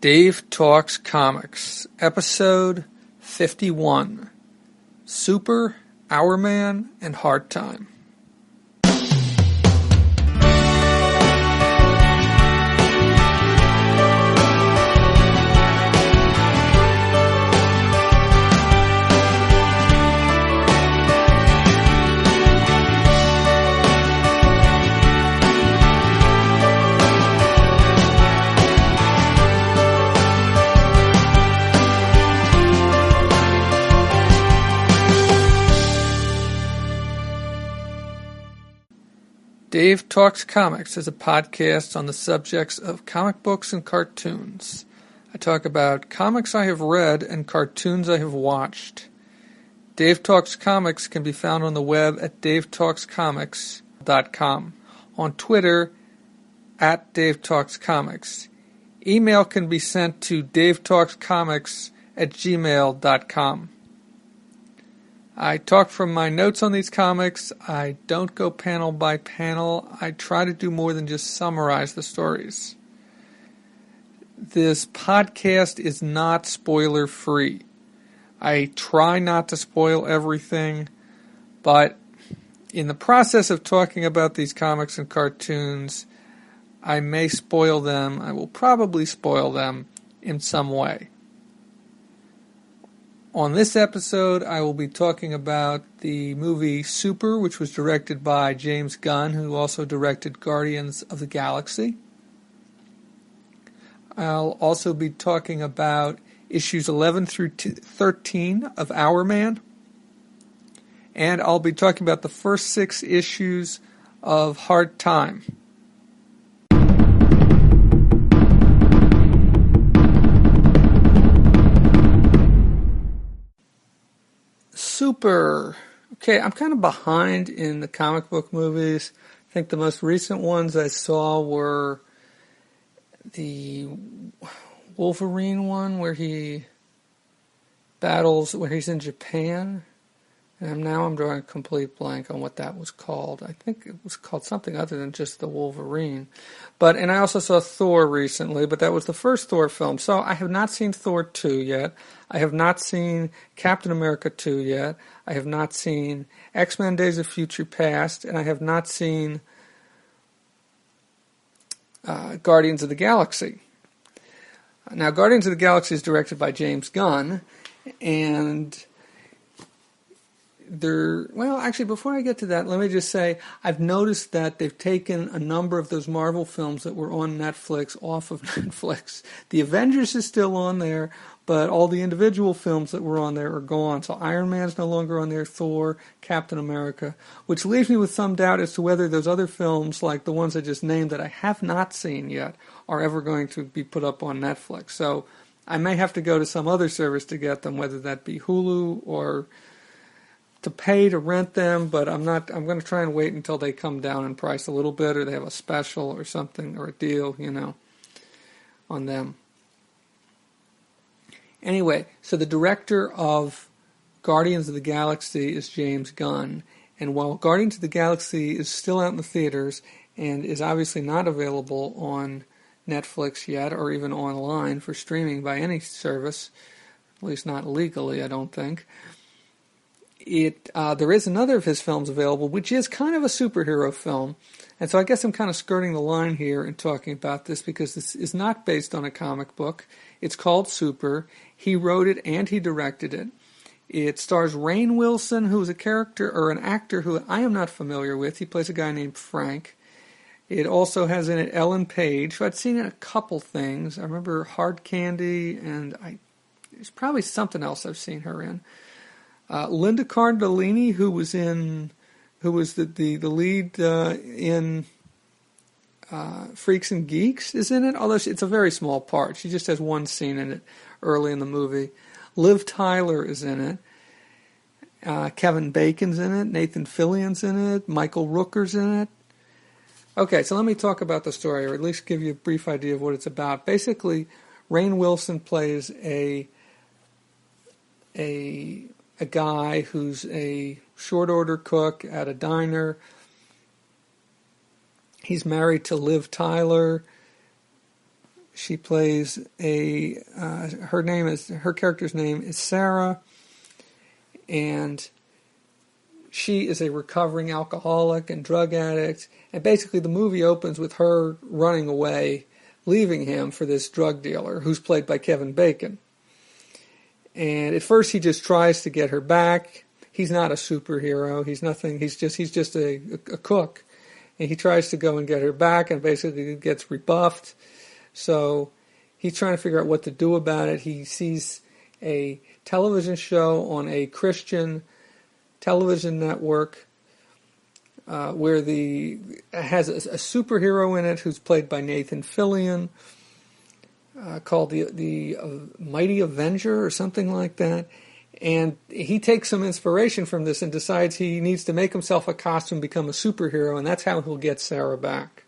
Dave Talks Comics, Episode 51, Super, Hourman, and Hard Time. Dave Talks Comics is a podcast on the subjects of comic books and cartoons. I talk about comics I have read and cartoons I have watched. Dave Talks Comics can be found on the web at davetalkscomics.com, on Twitter at Dave Talks Comics. Email can be sent to davetalkscomics@gmail.com. I talk from my notes on these comics. I don't go panel by panel. I try to do more than just summarize the stories. This podcast is not spoiler free. I try not to spoil everything, but in the process of talking about these comics and cartoons, I may spoil them. I will probably spoil them in some way. On this episode, I will be talking about the movie Super, which was directed by James Gunn, who also directed Guardians of the Galaxy. I'll also be talking about issues 11 through 13 of Hourman. And I'll be talking about the first 6 issues of Hard Time. Super. Okay, I'm kind of behind in the comic book movies. I think the most recent ones I saw were the Wolverine one where he battles, where he's in Japan. And now I'm drawing a complete blank on what that was called. I think it was called something other than just the Wolverine. And I also saw Thor recently, but that was the first Thor film. So I have not seen Thor 2 yet. I have not seen Captain America 2 yet. I have not seen X-Men Days of Future Past. And I have not seen Guardians of the Galaxy. Now, Guardians of the Galaxy is directed by James Gunn. And actually, before I get to that, let me just say, I've noticed that they've taken a number of those Marvel films that were on Netflix off of Netflix. The Avengers is still on there, but all the individual films that were on there are gone. So Iron Man's no longer on there, Thor, Captain America, which leaves me with some doubt as to whether those other films, like the ones I just named that I have not seen yet, are ever going to be put up on Netflix. So I may have to go to some other service to get them, whether that be Hulu or to pay to rent them, but I'm going to try and wait until they come down in price a little bit, or they have a special or something, or a deal, on them. Anyway, so the director of Guardians of the Galaxy is James Gunn, and while Guardians of the Galaxy is still out in the theaters and is obviously not available on Netflix yet, or even online for streaming by any service, at least not legally, I don't think, there is another of his films available, which is kind of a superhero film. And so I guess I'm kind of skirting the line here in talking about this, because this is not based on a comic book. It's called Super. He wrote it and he directed it. It stars Rainn Wilson, who is a character or an actor who I am not familiar with. He plays a guy named Frank. It also has in it Ellen Page, who I'd seen in a couple things. I remember Hard Candy, and there's probably something else I've seen her in. Linda Cardellini, who was the lead in Freaks and Geeks, is in it, although it's a very small part. She just has one scene in it early in the movie. Liv Tyler is in it. Kevin Bacon's in it. Nathan Fillion's in it. Michael Rooker's in it. Okay, so let me talk about the story, or at least give you a brief idea of what it's about. Basically, Rainn Wilson plays a guy who's a short order cook at a diner. He's married to Liv Tyler. She plays her character's name is Sarah, and she is a recovering alcoholic and drug addict. And basically the movie opens with her running away, leaving him for this drug dealer who's played by Kevin Bacon. And at first he just tries to get her back. He's not a superhero. He's nothing. He's just a cook. And he tries to go and get her back and basically gets rebuffed. So he's trying to figure out what to do about it. He sees a television show on a Christian television network where has a superhero in it who's played by Nathan Fillion, called the Mighty Avenger or something like that. And he takes some inspiration from this and decides he needs to make himself a costume, become a superhero, and that's how he'll get Sarah back.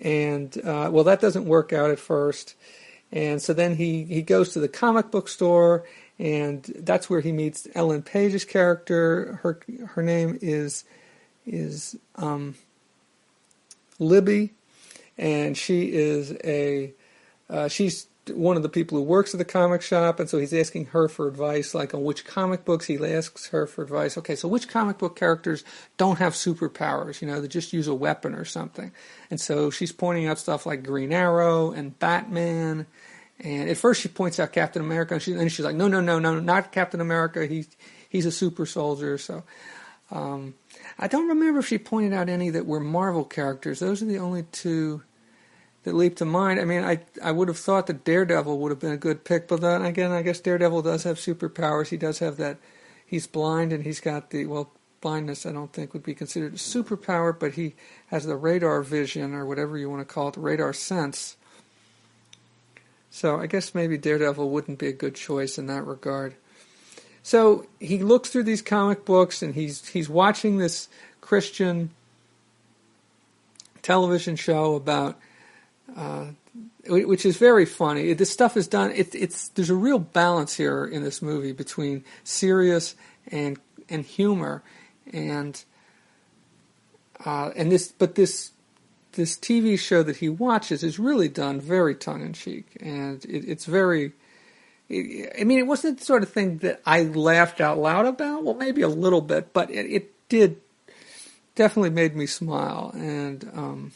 And, that doesn't work out at first. And so then he goes to the comic book store, and that's where he meets Ellen Page's character. Her name is Libby, and she is she's one of the people who works at the comic shop, and so he's asking her for advice, like on which comic books. He asks her for advice. Okay, so which comic book characters don't have superpowers? They just use a weapon or something. And so she's pointing out stuff like Green Arrow and Batman. And at first she points out Captain America, and she's like, no, not Captain America. He's a super soldier. So I don't remember if she pointed out any that were Marvel characters. Those are the only two that leap to mind. I mean, I would have thought that Daredevil would have been a good pick, but then again, I guess Daredevil does have superpowers. He does have that. He's blind, and he's got blindness I don't think would be considered a superpower, but he has the radar vision, or whatever you want to call it, the radar sense. So I guess maybe Daredevil wouldn't be a good choice in that regard. So he looks through these comic books, and he's watching this Christian television show about which is very funny. This stuff is done. There's a real balance here in this movie between serious and humor, and this TV show that he watches is really done very tongue in cheek, and it's very. It wasn't the sort of thing that I laughed out loud about. Well, maybe a little bit, but it did definitely made me smile, and.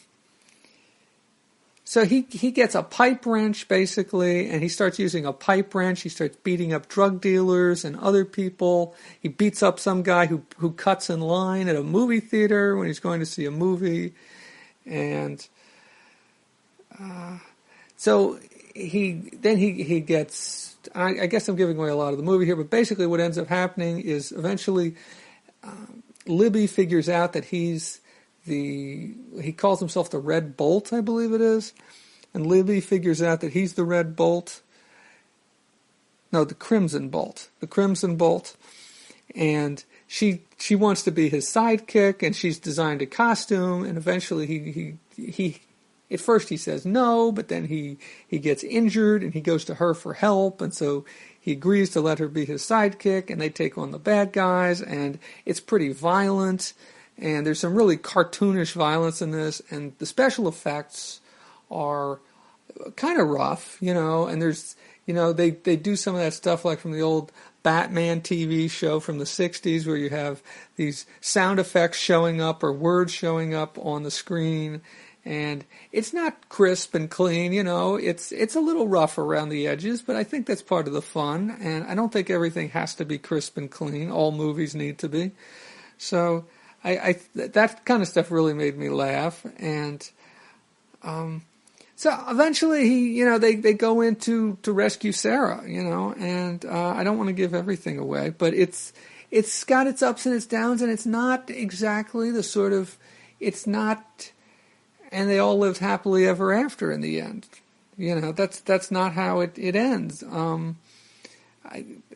So he gets a pipe wrench, basically, and he starts using a pipe wrench. He starts beating up drug dealers and other people. He beats up some guy who cuts in line at a movie theater when he's going to see a movie. And so he gets... I guess I'm giving away a lot of the movie here, but basically what ends up happening is eventually Libby figures out that he calls himself the Red Bolt, I believe it is. And Libby figures out that he's the Red Bolt. No, the Crimson Bolt. The Crimson Bolt. And she wants to be his sidekick, and she's designed a costume, and eventually he at first he says no, but then he gets injured, and he goes to her for help, and so he agrees to let her be his sidekick, and they take on the bad guys, and it's pretty violent. And there's some really cartoonish violence in this, and the special effects are kind of rough, and there's, they do some of that stuff like from the old Batman TV show from the 60s where you have these sound effects showing up or words showing up on the screen, and it's not crisp and clean, it's a little rough around the edges, but I think that's part of the fun, and I don't think everything has to be crisp and clean. All movies need to be. So... that kind of stuff really made me laugh, and so eventually they go in to rescue Sarah, and I don't want to give everything away, but it's got its ups and its downs, and it's not exactly the sort of and they all lived happily ever after in the end. That's not how it ends. And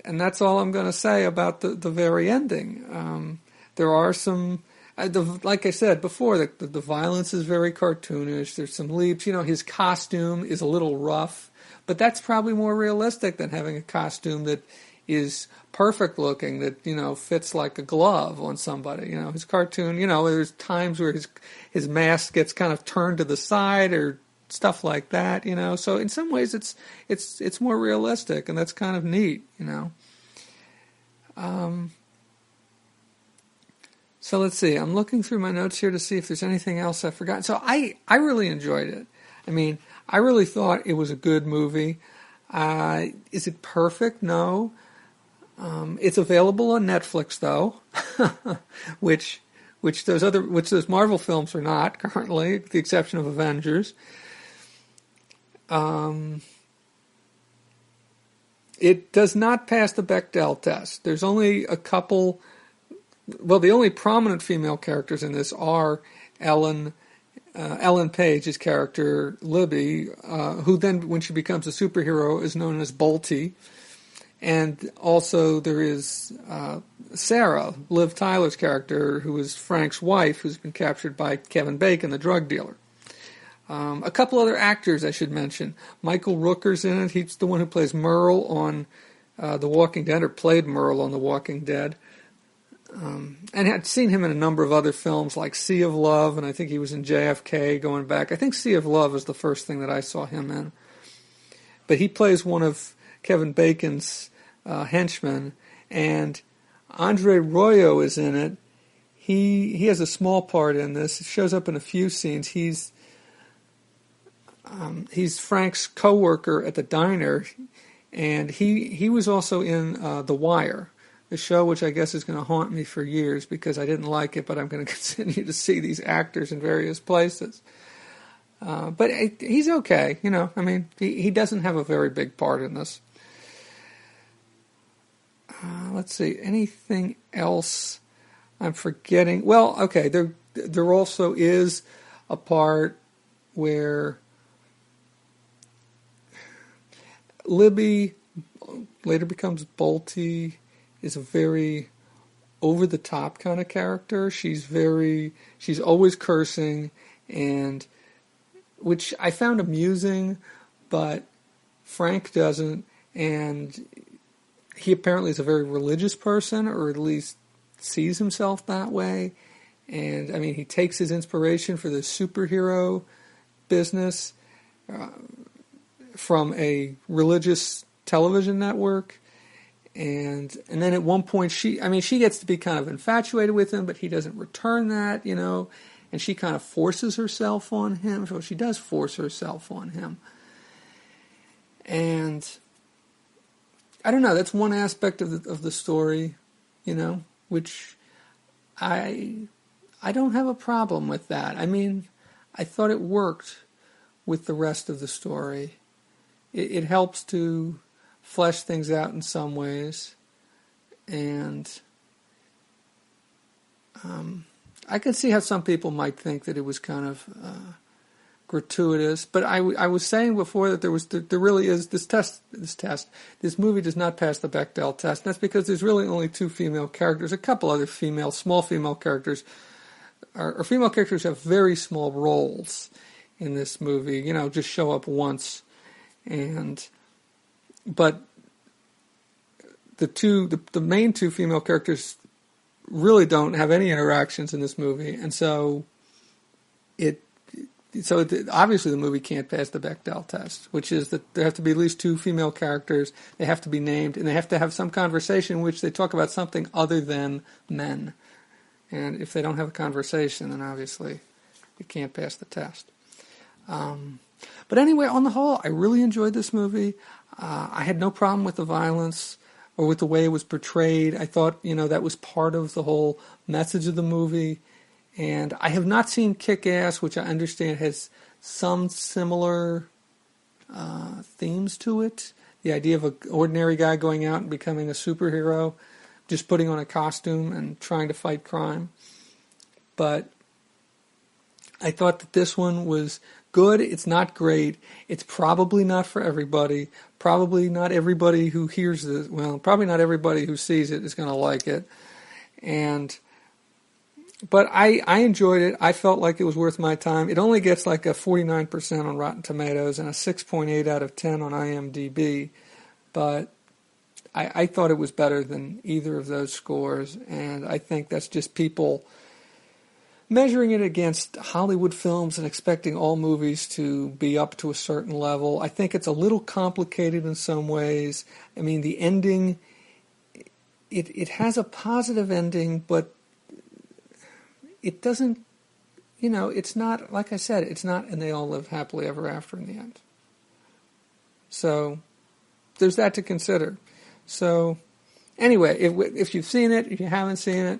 that's all I'm going to say about the very ending. There are some, like I said before, the violence is very cartoonish. There's some leaps. His costume is a little rough, but that's probably more realistic than having a costume that is perfect looking, that, fits like a glove on somebody. His cartoon, there's times where his mask gets kind of turned to the side or stuff like that, So in some ways, it's more realistic, and that's kind of neat, So let's see. I'm looking through my notes here to see if there's anything else I've forgotten. So I really enjoyed it. I mean, I really thought it was a good movie. Is it perfect? No. It's available on Netflix, though, which those Marvel films are not currently, with the exception of Avengers. It does not pass the Bechdel test. There's only a couple. Well, the only prominent female characters in this are Ellen Page's character, Libby, who then, when she becomes a superhero, is known as Bolty. And also there is Sarah, Liv Tyler's character, who is Frank's wife, who's been captured by Kevin Bacon, the drug dealer. A couple other actors I should mention. Michael Rooker's in it. He's the one who plays Merle on The Walking Dead, or played Merle on The Walking Dead. And I'd seen him in a number of other films like Sea of Love, and I think he was in JFK going back. I think Sea of Love is the first thing that I saw him in. But he plays one of Kevin Bacon's henchmen, and Andre Royo is in it. He has a small part in this. It shows up in a few scenes. He's Frank's co-worker at the diner, and he was also in The Wire, the show which I guess is going to haunt me for years because I didn't like it, but I'm going to continue to see these actors in various places. But he's okay, I mean, he doesn't have a very big part in this. Let's see, anything else I'm forgetting? Well, okay, there also is a part where Libby later becomes Bolty, is a very over-the-top kind of character. She's always cursing, and which I found amusing, but Frank doesn't, and he apparently is a very religious person, or at least sees himself that way. And, I mean, he takes his inspiration for the superhero business from a religious television network. And then at one point, she gets to be kind of infatuated with him, but he doesn't return that, and she kind of forces herself on him. So she does force herself on him. And I don't know, that's one aspect of the story, which I don't have a problem with that. I mean, I thought it worked with the rest of the story. It helps to flesh things out in some ways, and I can see how some people might think that it was kind of gratuitous. But I was saying before that there really is this movie does not pass the Bechdel test. And that's because there's really only two female characters. A couple other small female characters, or female characters have very small roles in this movie. Just show up once, but the main two female characters really don't have any interactions in this movie, and so obviously the movie can't pass the Bechdel test, which is that there have to be at least two female characters, they have to be named, and they have to have some conversation in which they talk about something other than men. And if they don't have a conversation, then obviously it can't pass the test. But anyway, on the whole, I really enjoyed this movie. I had no problem with the violence or with the way it was portrayed. I thought, that was part of the whole message of the movie. And I have not seen Kick-Ass, which I understand has some similar themes to it. The idea of an ordinary guy going out and becoming a superhero, just putting on a costume and trying to fight crime. But I thought that this one was good. It's not great. It's probably not for everybody. Probably not everybody who hears this. Well, probably not everybody who sees it is going to like it. But I enjoyed it. I felt like it was worth my time. It only gets like a 49% on Rotten Tomatoes and a 6.8 out of 10 on IMDb. But I thought it was better than either of those scores. And I think that's just people measuring it against Hollywood films and expecting all movies to be up to a certain level, I think it's a little complicated in some ways. I mean, the ending, it has a positive ending, but it doesn't, it's not, like I said, it's not, and they all live happily ever after in the end. So there's that to consider. So anyway, if you've seen it, if you haven't seen it,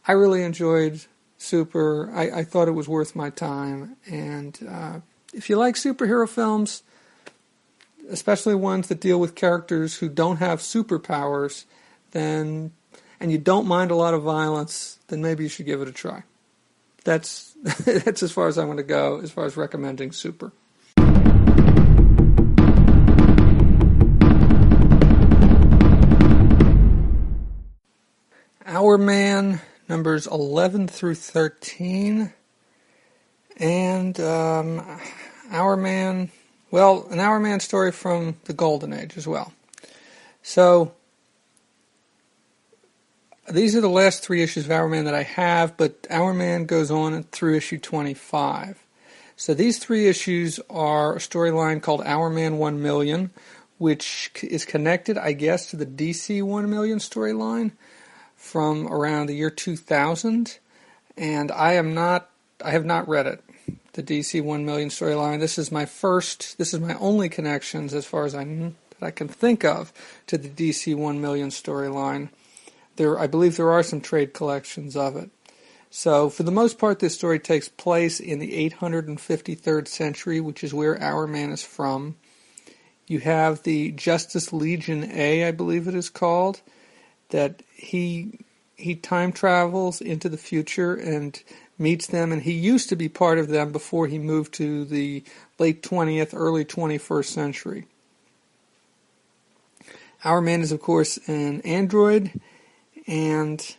I really enjoyed Super. I thought it was worth my time. And if you like superhero films, especially ones that deal with characters who don't have superpowers, and you don't mind a lot of violence, then maybe you should give it a try. That's as far as I want to go as far as recommending Super. Hourman, numbers 11 through 13. And Hourman, well, an Hourman story from the Golden Age as well. So these are the last 3 issues of Hourman that I have, but Hourman goes on through issue 25. So these 3 issues are a storyline called Hourman 1 Million, which is connected, I guess, to the DC 1 Million storyline from around the year 2000. And I have not read it, the DC 1 Million storyline. This is my only connections, as far as I can think of, to the DC 1 Million storyline. I believe there are some trade collections of it. So, for the most part, this story takes place in the 853rd century, which is where Hourman is from. You have the Justice Legion A, I believe it is called, that he time travels into the future and meets them, and he used to be part of them before he moved to the late 20th, early 21st century. Hourman is, of course, an android, and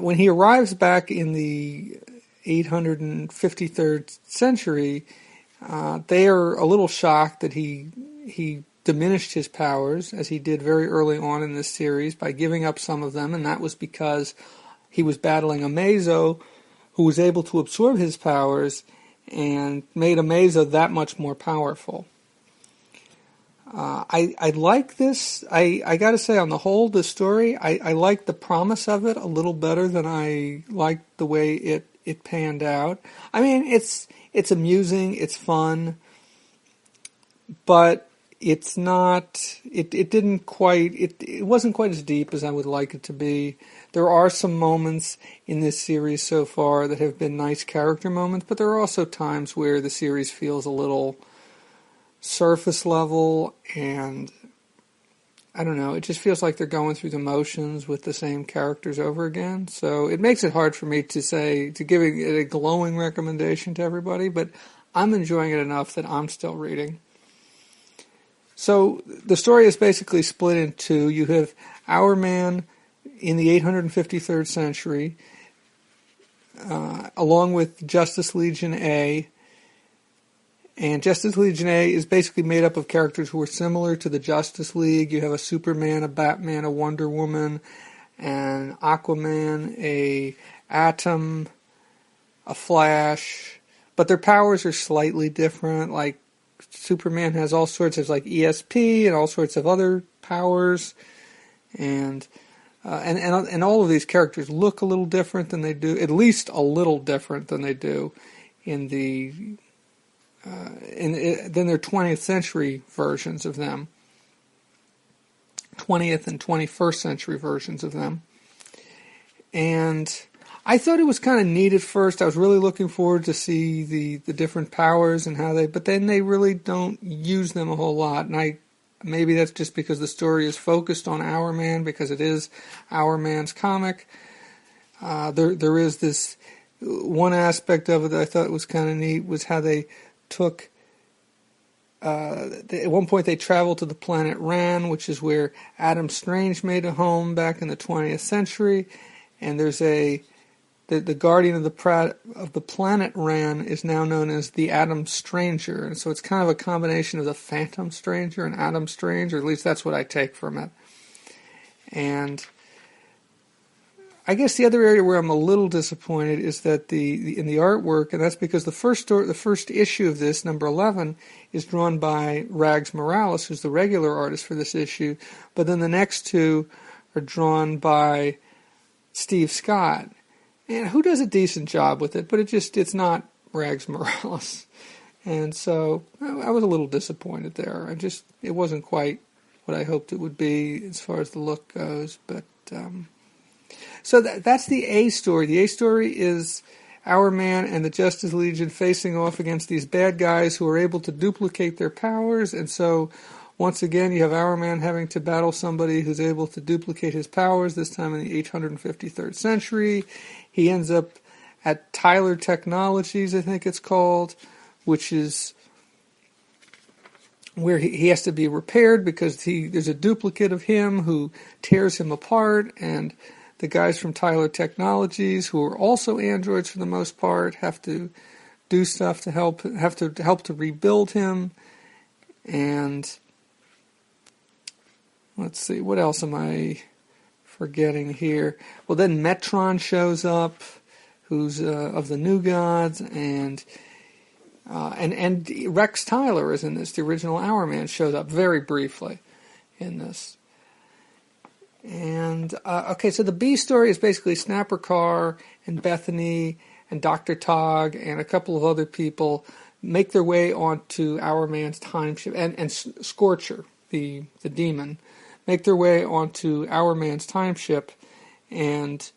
when he arrives back in the 853rd century, they are a little shocked that he diminished his powers, as he did very early on in this series, by giving up some of them, and that was because he was battling Amazo, who was able to absorb his powers and made Amazo that much more powerful. I like this. I got to say, on the whole, the story, I like the promise of it a little better than I liked the way it panned out. I mean, it's amusing, it's fun, but it's not. It wasn't quite as deep as I would like it to be. There are some moments in this series so far that have been nice character moments, but there are also times where the series feels a little surface level, and I don't know, it just feels like they're going through the motions with the same characters over again. So it makes it hard for me to give it a glowing recommendation to everybody, but I'm enjoying it enough that I'm still reading. So the story is basically split in two. You have Hourman in the 853rd century, along with Justice Legion A. And Justice Legion A is basically made up of characters who are similar to the Justice League. You have a Superman, a Batman, a Wonder Woman, an Aquaman, a Atom, a Flash. But their powers are slightly different. Like, Superman has all sorts of, like, ESP and all sorts of other powers. And all of these characters look a little different than they do, at least a little different than they do in the than their 20th century versions of them, 20th and 21st century versions of them. And I thought it was kind of neat at first. I was really looking forward to see the different powers and how but then they really don't use them a whole lot. And maybe that's just because the story is focused on Hourman, because it is Hourman's comic. There is this one aspect of it that I thought was kind of neat, was how they took, at one point they traveled to the planet Rainn, which is where Adam Strange made a home back in the 20th century, and there's the guardian of the planet Rainn is now known as the Adam Stranger, and so it's kind of a combination of the Phantom Stranger and Adam Strange, or at least that's what I take from it. And I guess the other area where I'm a little disappointed is that in the artwork, and that's because the first issue of this, number 11, is drawn by Rags Morales, who's the regular artist for this issue, but then the next two are drawn by Steve Scott. And who does a decent job with it, but it's not Rags Morales. And so I was a little disappointed there. It wasn't quite what I hoped it would be as far as the look goes. But so that's the A story. The A story is Hourman and the Justice Legion facing off against these bad guys who are able to duplicate their powers. And so once again, you have Hourman having to battle somebody who's able to duplicate his powers, this time in the 853rd century. He ends up at Tyler Technologies, I think it's called, which is where he has to be repaired because there's a duplicate of him who tears him apart, and the guys from Tyler Technologies, who are also androids for the most part, have to do stuff to help to rebuild him. And let's see, what else am I forgetting here? Well, then Metron shows up, who's of the New Gods, and Rex Tyler is in this. The original Hourman shows up very briefly in this. And okay, so the B story is basically Snapper Carr and Bethany and Dr. Tog and a couple of other people make their way onto Hourman's time ship, and Scorcher, the demon, make their way onto Hourman's time ship and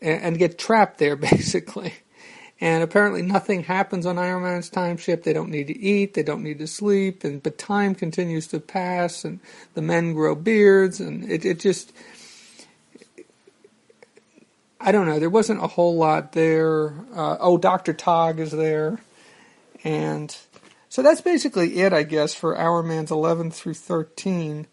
get trapped there, basically. And apparently nothing happens on Hourman's time ship. They don't need to eat, they don't need to sleep, but time continues to pass, and the men grow beards, and it just, I don't know, there wasn't a whole lot there. Dr. Tog is there. And so that's basically it, I guess, for Hourman's 11 through 13.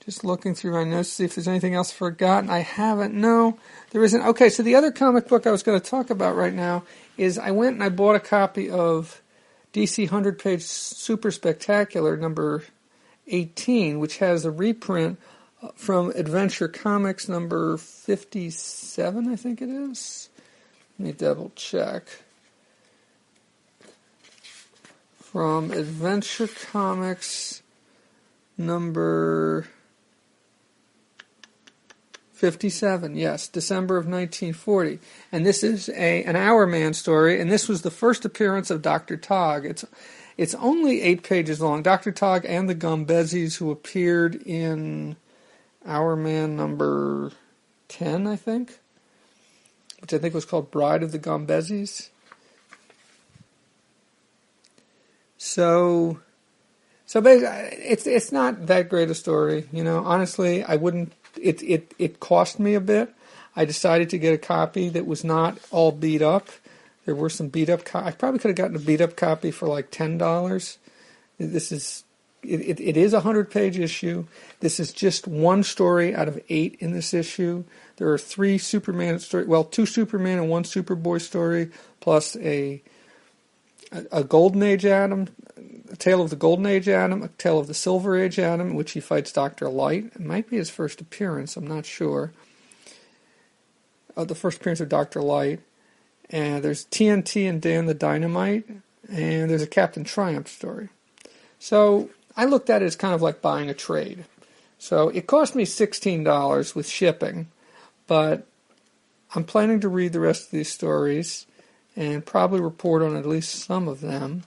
Just looking through my notes to see if there's anything else forgotten. I haven't. No, there isn't. Okay, so the other comic book I was going to talk about right now is I went and I bought a copy of DC 100-page Super Spectacular number 18, which has a reprint from Adventure Comics number 57, I think it is. Let me double check. From Adventure Comics number 57, yes, December of 1940. And this is an Hourman story, and this was the first appearance of Dr. Tog. It's only 8 pages long. Dr. Tog and the Gumbezzis, who appeared in Hourman number 10, I think, which I think was called Bride of the Gumbezzis. So basically, it's not that great a story, you know. Honestly, I wouldn't. It cost me a bit. I decided to get a copy that was not all beat up. There were some beat up. I probably could have gotten a beat up copy for like $10. This is it is a 100-page issue. This is just one story out of 8 in this issue. There are 3 Superman stories. Well, 2 Superman and 1 Superboy story, plus a Golden Age Atom. A Tale of the Golden Age Atom, A Tale of the Silver Age Atom, in which he fights Dr. Light. It might be his first appearance, I'm not sure. The first appearance of Dr. Light. And there's TNT and Dan the Dynamite. And there's a Captain Triumph story. So I looked at it as kind of like buying a trade. So it cost me $16 with shipping. But I'm planning to read the rest of these stories and probably report on at least some of them.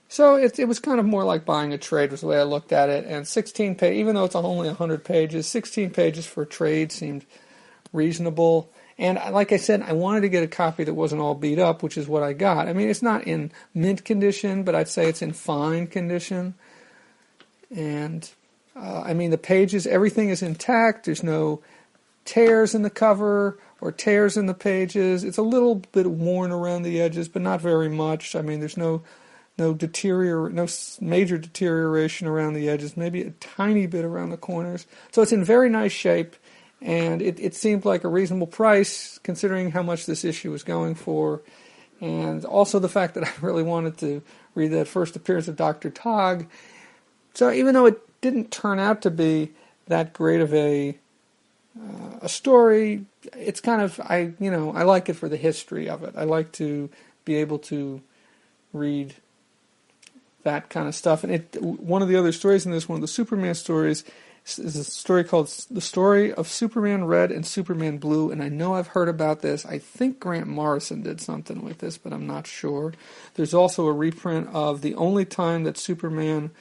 So it was kind of more like buying a trade was the way I looked at it. And 16 pages, even though it's only 100 pages, 16 pages for a trade seemed reasonable. And like I said, I wanted to get a copy that wasn't all beat up, which is what I got. I mean, it's not in mint condition, but I'd say it's in fine condition. And, I mean, the pages, everything is intact. There's no tears in the cover or tears in the pages. It's a little bit worn around the edges, but not very much. I mean, there's no major deterioration around the edges, maybe a tiny bit around the corners. So it's in very nice shape, and it seemed like a reasonable price considering how much this issue was going for, and also the fact that I really wanted to read that first appearance of Dr. Tog. So even though it didn't turn out to be that great of a story, it's kind of, I like it for the history of it. I like to be able to read that kind of stuff. And one of the other stories in this, one of the Superman stories, is a story called The Story of Superman Red and Superman Blue, and I know I've heard about this. I think Grant Morrison did something with this, but I'm not sure. There's also a reprint of the only time that Superman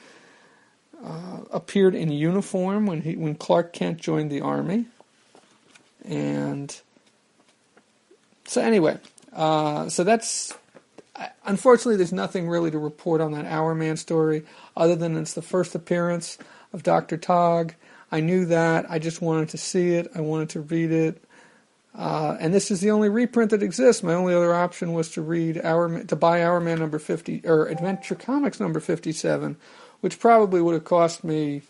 appeared in uniform, when Clark Kent joined the Army. And so anyway, so that's... Unfortunately, there's nothing really to report on that Hourman story, other than it's the first appearance of Dr. Tog. I knew that. I just wanted to see it. I wanted to read it. And this is the only reprint that exists. My only other option was to buy Hourman number 50, or Adventure Comics number 57, which probably would have cost me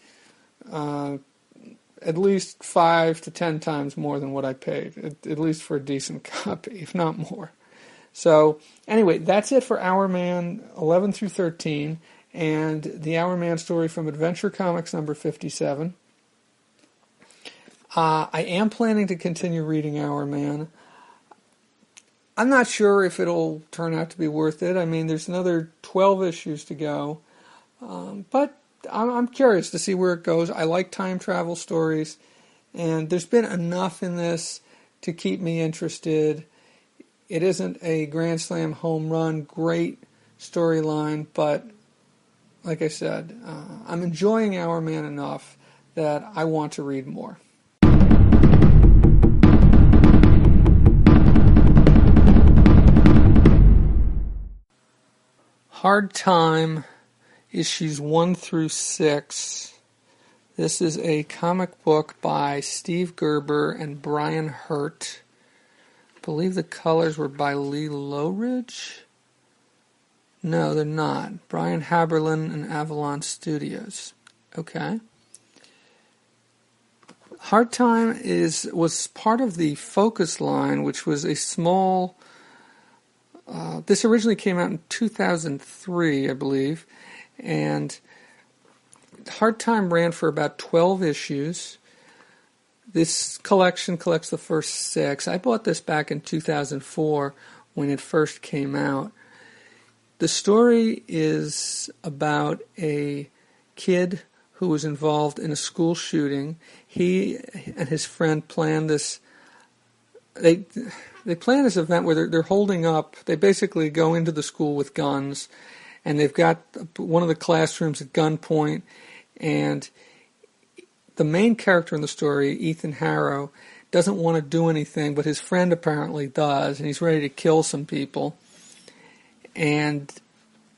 at least 5 to 10 times more than what I paid, at least for a decent copy, if not more. So anyway, that's it for Hourman 11 through 13. And the Hourman story from Adventure Comics number 57. I am planning to continue reading Hourman. I'm not sure if it'll turn out to be worth it. I mean, there's another 12 issues to go. But I'm curious to see where it goes. I like time travel stories. And there's been enough in this to keep me interested. It isn't a Grand Slam home run, great storyline, but like I said, I'm enjoying Hourman enough that I want to read more. Hard Time, issues 1 through 6. This is a comic book by Steve Gerber and Brian Hurtt. I believe the colors were by Lee Lowridge. No, they're not. Brian Haberlin and Avalon Studios. Okay. Hard Time was part of the Focus line, which was a small... this originally came out in 2003, I believe, and Hard Time ran for about 12 issues. This collection collects the first 6. I bought this back in 2004 when it first came out. The story is about a kid who was involved in a school shooting. He and his friend planned this. They plan this event where they're holding up. They basically go into the school with guns, and they've got one of the classrooms at gunpoint. And the main character in the story, Ethan Harrow, doesn't want to do anything, but his friend apparently does, and he's ready to kill some people. And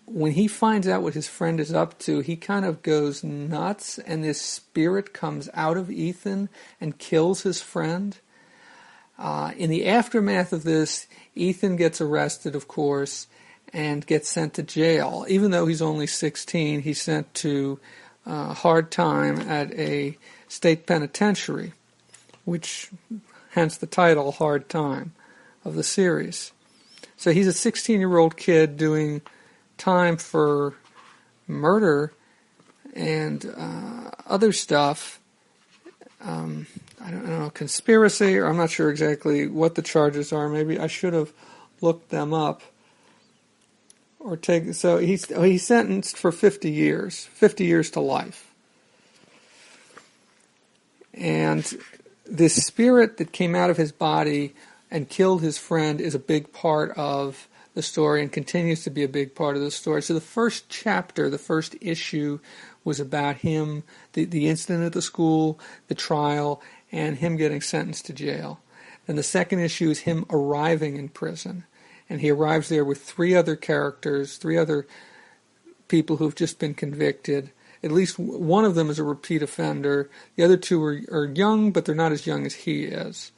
when he finds out what his friend is up to, he kind of goes nuts, and this spirit comes out of Ethan and kills his friend. In the aftermath of this, Ethan gets arrested, of course, and gets sent to jail. Even though he's only 16, he's sent to Hard Time at a state penitentiary, which hence the title, Hard Time, of the series. So he's a 16-year-old kid doing time for murder and other stuff. I don't know, conspiracy, or I'm not sure exactly what the charges are. Maybe I should have looked them up. So he's sentenced for 50 years to life. And this spirit that came out of his body and killed his friend is a big part of the story and continues to be a big part of the story. So the first chapter, the first issue, was about him, the incident at the school, the trial, and him getting sentenced to jail. And the second issue is him arriving in prison. And he arrives there with 3 other characters, 3 other people who've just been convicted. At least one of them is a repeat offender. The other 2 are young, but they're not as young as he is.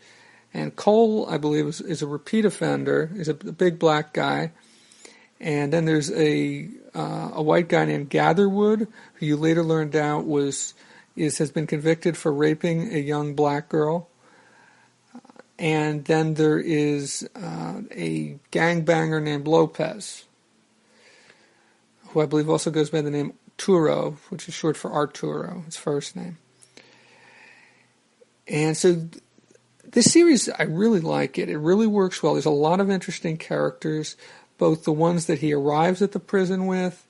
And Cole, I believe, is a repeat offender. He's a big black guy. And then there's a white guy named Gatherwood, who you later learned out has been convicted for raping a young black girl. And then there is a gangbanger named Lopez, who I believe also goes by the name Arturo, which is short for Arturo, his first name. And so this series, I really like it. It really works well. There's a lot of interesting characters, both the ones that he arrives at the prison with,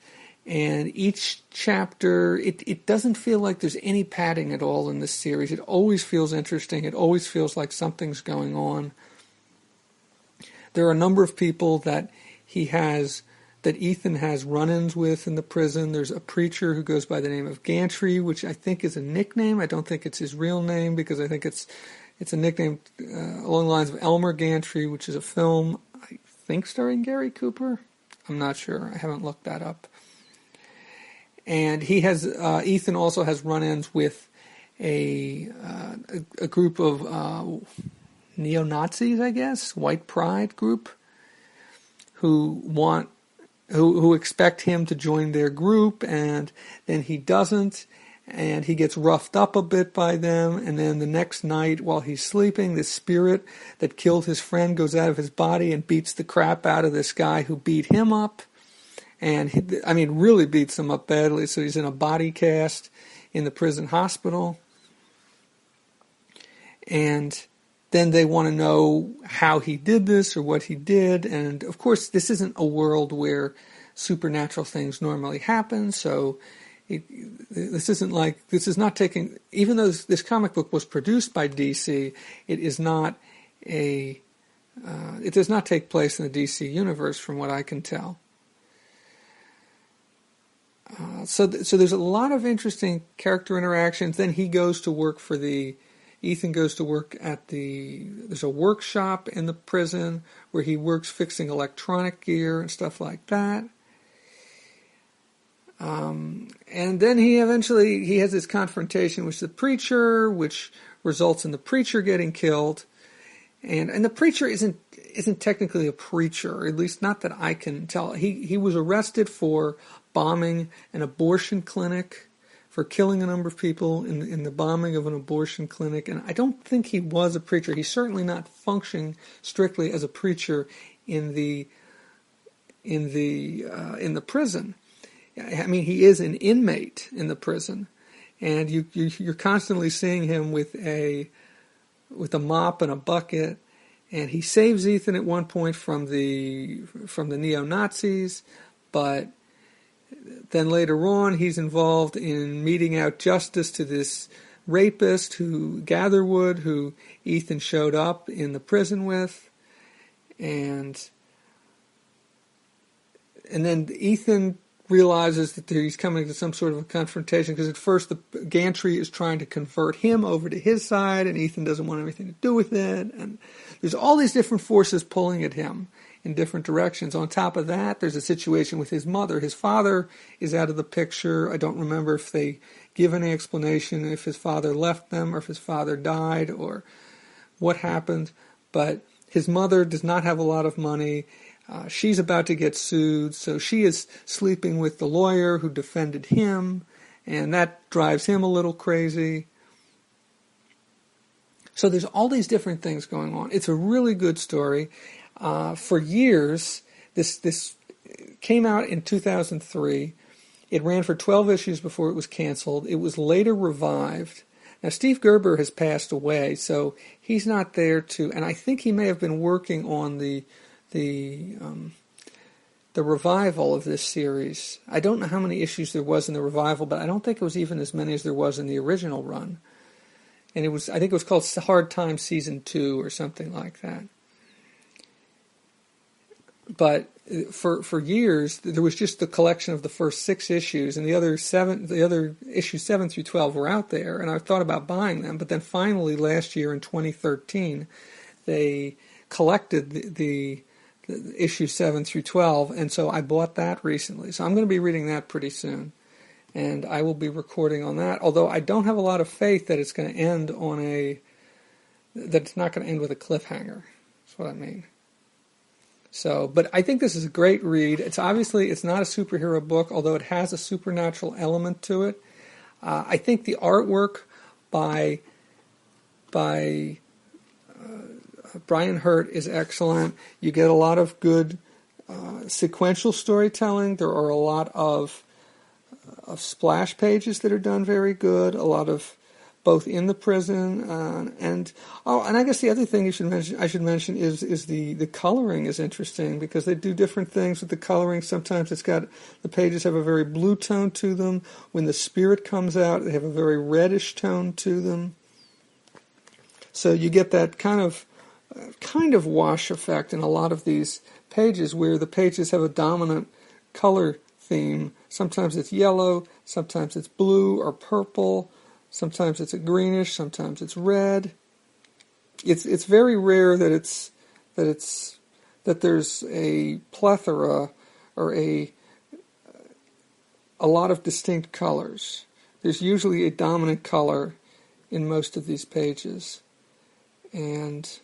and each chapter, it doesn't feel like there's any padding at all in this series. It always feels interesting. It always feels like something's going on. There are a number of people that Ethan has run-ins with in the prison. There's a preacher who goes by the name of Gantry, which I think is a nickname. I don't think it's his real name, because I think it's a nickname along the lines of Elmer Gantry, which is a film, I think, starring Gary Cooper. I'm not sure. I haven't looked that up. And Ethan also has run-ins with a group of neo-Nazis, I guess, white pride group, who expect him to join their group, and then he doesn't, and he gets roughed up a bit by them, and then the next night while he's sleeping, the spirit that killed his friend goes out of his body and beats the crap out of this guy who beat him up, and really beats him up badly, so he's in a body cast in the prison hospital. And then they want to know how he did this or what he did. And of course, this isn't a world where supernatural things normally happen. So this is not taking, even though this comic book was produced by DC, it does not take place in the DC universe, from what I can tell. So there's a lot of interesting character interactions. Then Ethan goes to work at there's a workshop in the prison where he works fixing electronic gear and stuff like that. And then he has this confrontation with the preacher, which results in the preacher getting killed. And the preacher isn't technically a preacher, at least not that I can tell. He was arrested for bombing an abortion clinic, for killing a number of people in the bombing of an abortion clinic, and I don't think he was a preacher. He's certainly not functioning strictly as a preacher in the prison. I mean, he is an inmate in the prison, and you're constantly seeing him with a mop and a bucket, and he saves Ethan at one point from the neo-Nazis, but then later on, he's involved in meting out justice to this rapist, Gatherwood, who Ethan showed up in the prison with. And then Ethan realizes that he's coming to some sort of a confrontation, because at first the Gantry is trying to convert him over to his side, and Ethan doesn't want anything to do with it. And there's all these different forces pulling at him in different directions. On top of that, there's a situation with his mother. His father is out of the picture. I don't remember if they give any explanation if his father left them or if his father died or what happened. But his mother does not have a lot of money. She's about to get sued, so she is sleeping with the lawyer who defended him, and that drives him a little crazy. So there's all these different things going on. It's a really good story. For years, this came out in 2003. It ran for 12 issues before it was canceled. It was later revived. Now, Steve Gerber has passed away, so he's not there to, and I think he may have been working on the revival of this series. I don't know how many issues there was in the revival, but I don't think it was even as many as there was in the original run. And I think it was called Hard Time Season 2 or something like that. But for years, there was just the collection of the first 6 issues, and the other issues 7 through 12 were out there, and I thought about buying them. But then finally, last year in 2013, they collected the issues 7 through 12, and so I bought that recently. So I'm going to be reading that pretty soon, and I will be recording on that. Although I don't have a lot of faith that it's going to end that it's not going to end with a cliffhanger. That's what I mean. So, but I think this is a great read. It's not a superhero book, although it has a supernatural element to it. I think the artwork by Brian Hurtt is excellent. You get a lot of good sequential storytelling. There are a lot of of splash pages that are done very good, a lot of both in the prison and I guess the other thing I should mention is the coloring is interesting because they do different things with the coloring. Sometimes the pages have a very blue tone to them. When the spirit comes out, they have a very reddish tone to them. So you get that kind of wash effect in a lot of these pages where the pages have a dominant color theme. Sometimes it's yellow, sometimes it's blue or purple, sometimes it's a greenish, sometimes it's red. It's very rare that there's a plethora or a lot of distinct colors. There's usually a dominant color in most of these pages. And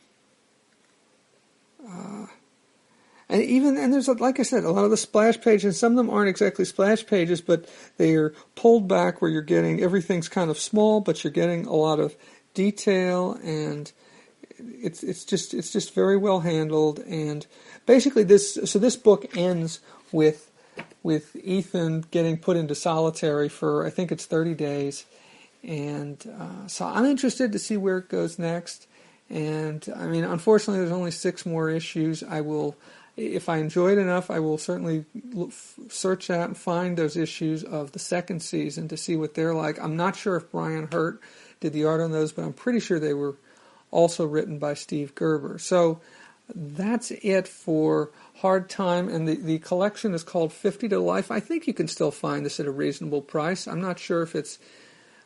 there's, like I said, a lot of the splash pages. Some of them aren't exactly splash pages, but they are pulled back where you're getting everything's kind of small, but you're getting a lot of detail, and it's just very well handled. And basically, this book ends with Ethan getting put into solitary for, I think it's 30 days, and so I'm interested to see where it goes next. And I mean, unfortunately, there's only 6 more issues. If I enjoy it enough, I will certainly search out and find those issues of the second season to see what they're like. I'm not sure if Briann Hurtt did the art on those, but I'm pretty sure they were also written by Steve Gerber. So that's it for Hard Time, and the collection is called 50 to Life. I think you can still find this at a reasonable price. I'm not sure if it's...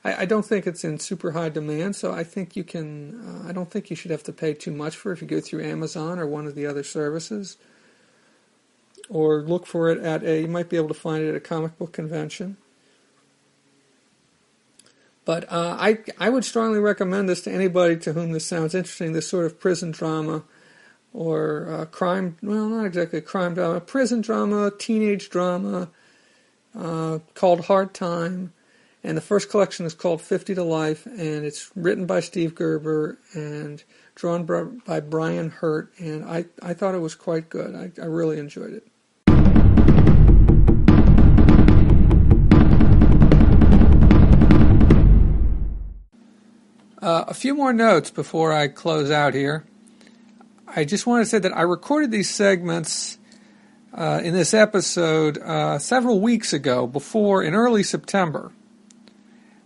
I don't think it's in super high demand, so I think you can... I don't think you should have to pay too much for it if you go through Amazon or one of the other services. Or look for it you might be able to find it at a comic book convention. But I would strongly recommend this to anybody to whom this sounds interesting, this sort of prison drama or crime, well, not exactly crime drama, prison drama, teenage drama, called Hard Time. And the first collection is called 50 to Life, and it's written by Steve Gerber and drawn by Briann Hurtt, and I thought it was quite good. I really enjoyed it. A few more notes before I close out here. I just want to say that I recorded these segments in this episode several weeks ago, in early September.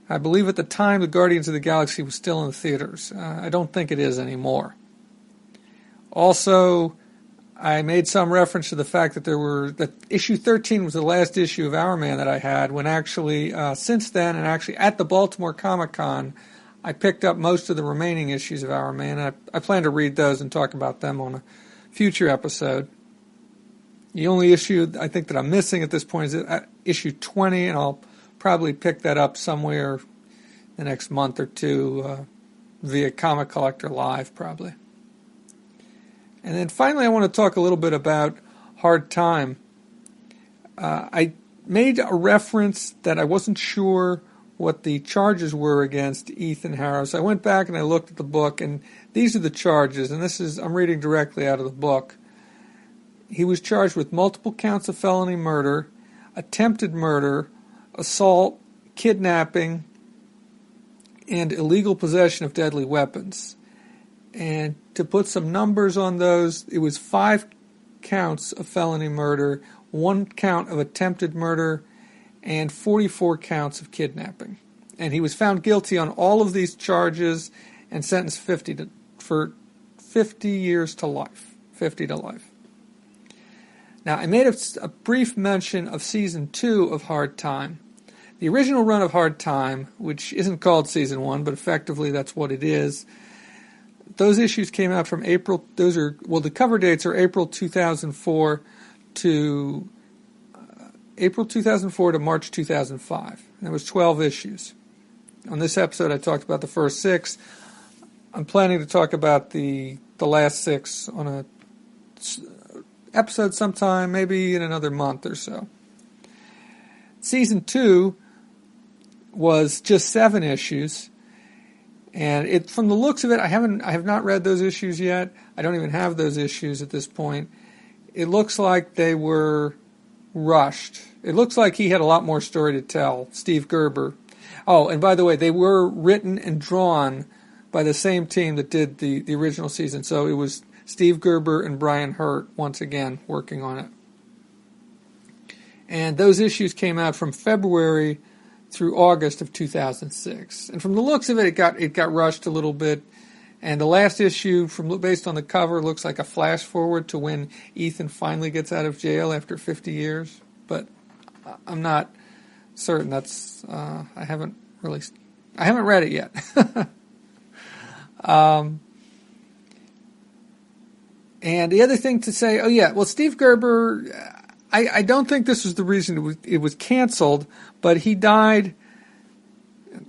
I believe at the time the Guardians of the Galaxy was still in the theaters. I don't think it is anymore. Also, I made some reference to the fact that issue 13 was the last issue of Hourman that I had, when actually, since then, and actually at the Baltimore Comic-Con, I picked up most of the remaining issues of Hourman, and I plan to read those and talk about them on a future episode. The only issue I think that I'm missing at this point is issue 20, and I'll probably pick that up somewhere the next month or two via Comic Collector Live, probably. And then finally, I want to talk a little bit about Hard Time. I made a reference that I wasn't sure what the charges were against Ethan Harrow. So I went back and I looked at the book, and these are the charges, and I'm reading directly out of the book. He was charged with multiple counts of felony murder, attempted murder, assault, kidnapping, and illegal possession of deadly weapons. And to put some numbers on those, it was 5 counts of felony murder, 1 count of attempted murder, and 44 counts of kidnapping. And he was found guilty on all of these charges and sentenced for 50 years to life. 50 to life. Now, I made a brief mention of Season 2 of Hard Time. The original run of Hard Time, which isn't called Season 1, but effectively that's what it is, those issues came out from April, the cover dates are April 2004 to March 2005. And there was 12 issues. On this episode, I talked about the first 6. I'm planning to talk about the last 6 on a episode sometime, maybe in another month or so. Season 2 was just 7 issues, and from the looks of it, I have not read those issues yet. I don't even have those issues at this point. It looks like they were rushed. It looks like he had a lot more story to tell, Steve Gerber. Oh, and by the way, they were written and drawn by the same team that did the original season. So it was Steve Gerber and Briann Hurtt once again working on it. And those issues came out from February through August of 2006. And from the looks of it, it got rushed a little bit. And the last issue, based on the cover, looks like a flash forward to when Ethan finally gets out of jail after 50 years. But I'm not certain. That's I haven't read it yet. And the other thing to say, Steve Gerber, I don't think this was the reason it was canceled, but he died.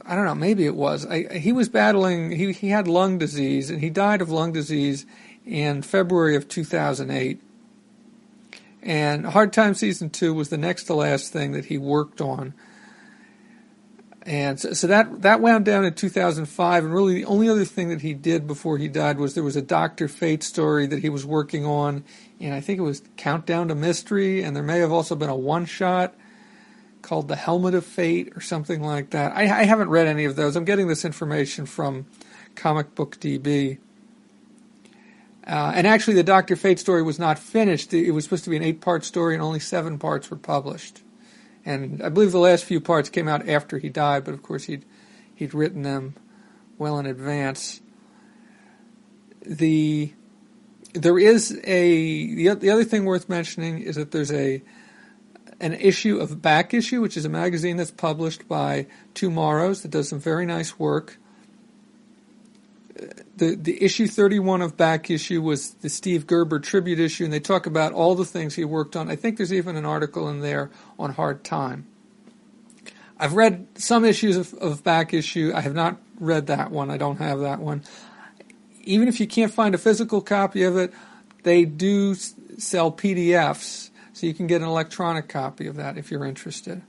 I don't know, maybe it was. He was battling, he had lung disease, and he died of lung disease in February of 2008. And Hard Time Season 2 was the next to last thing that he worked on. And so that wound down in 2005, and really the only other thing that he did before he died was there was a Dr. Fate story that he was working on, and I think it was Countdown to Mystery, and there may have also been a one-shot called The Helmet of Fate or something like that. I haven't read any of those. I'm getting this information from Comic Book DB. And actually the Dr. Fate story was not finished. It was supposed to be an 8-part story, and only 7 parts were published. And I believe the last few parts came out after he died, but of course he'd written them well in advance. The other thing worth mentioning is that there's an issue of Back Issue, which is a magazine that's published by Tomorrows that does some very nice work. The issue 31 of Back Issue was the Steve Gerber tribute issue, and they talk about all the things he worked on. I think there's even an article in there on Hard Time. I've read some issues of Back Issue. I have not read that one. I don't have that one. Even if you can't find a physical copy of it, they do sell PDFs, so you can get an electronic copy of that if you're interested.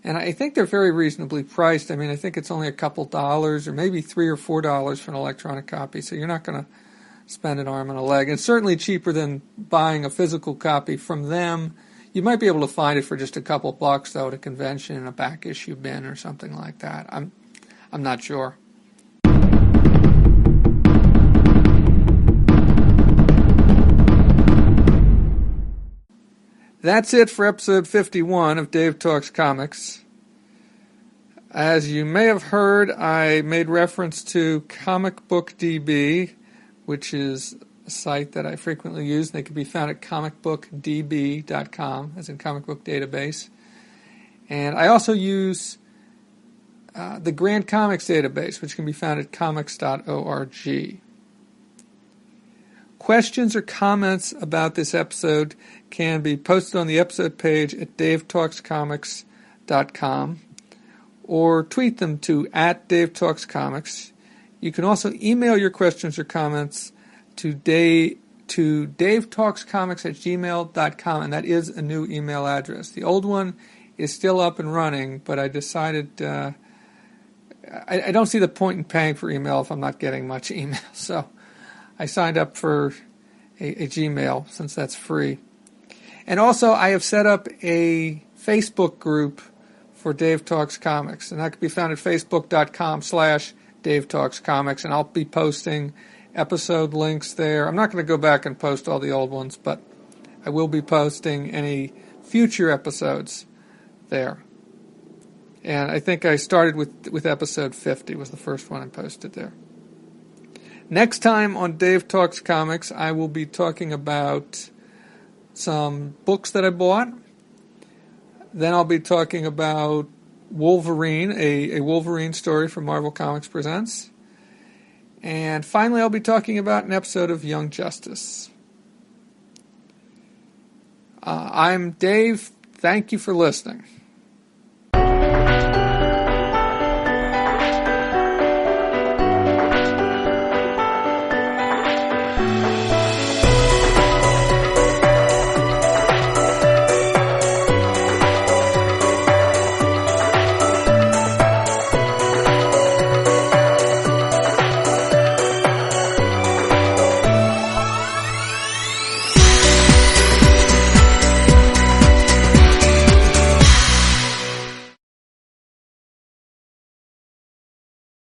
And I think they're very reasonably priced. I mean, I think it's only a couple dollars or maybe $3 or $4 for an electronic copy, so you're not going to spend an arm and a leg. And certainly cheaper than buying a physical copy from them. You might be able to find it for just a couple bucks, though, at a convention in a back issue bin or something like that. I'm not sure. That's it for episode 51 of Dave Talks Comics. As you may have heard, I made reference to Comic Book DB, which is a site that I frequently use. They can be found at comicbookdb.com, as in comic book database. And I also use the Grand Comics database, which can be found at comics.org. Questions or comments about this episode can be posted on the episode page at davetalkscomics.com or tweet them to @DaveTalksComics. You can also email your questions or comments to davetalkscomics@gmail.com, and that is a new email address. The old one is still up and running, but I decided I don't see the point in paying for email if I'm not getting much email, so I signed up for a Gmail since that's free. And also, I have set up a Facebook group for Dave Talks Comics, and that can be found at facebook.com/Dave Talks Comics, and I'll be posting episode links there. I'm not going to go back and post all the old ones, but I will be posting any future episodes there. And I think I started with episode 50, was the first one I posted there. Next time on Dave Talks Comics, I will be talking about some books that I bought. Then I'll be talking about Wolverine, a Wolverine story from Marvel Comics Presents. And finally, I'll be talking about an episode of Young Justice. I'm Dave. Thank you for listening.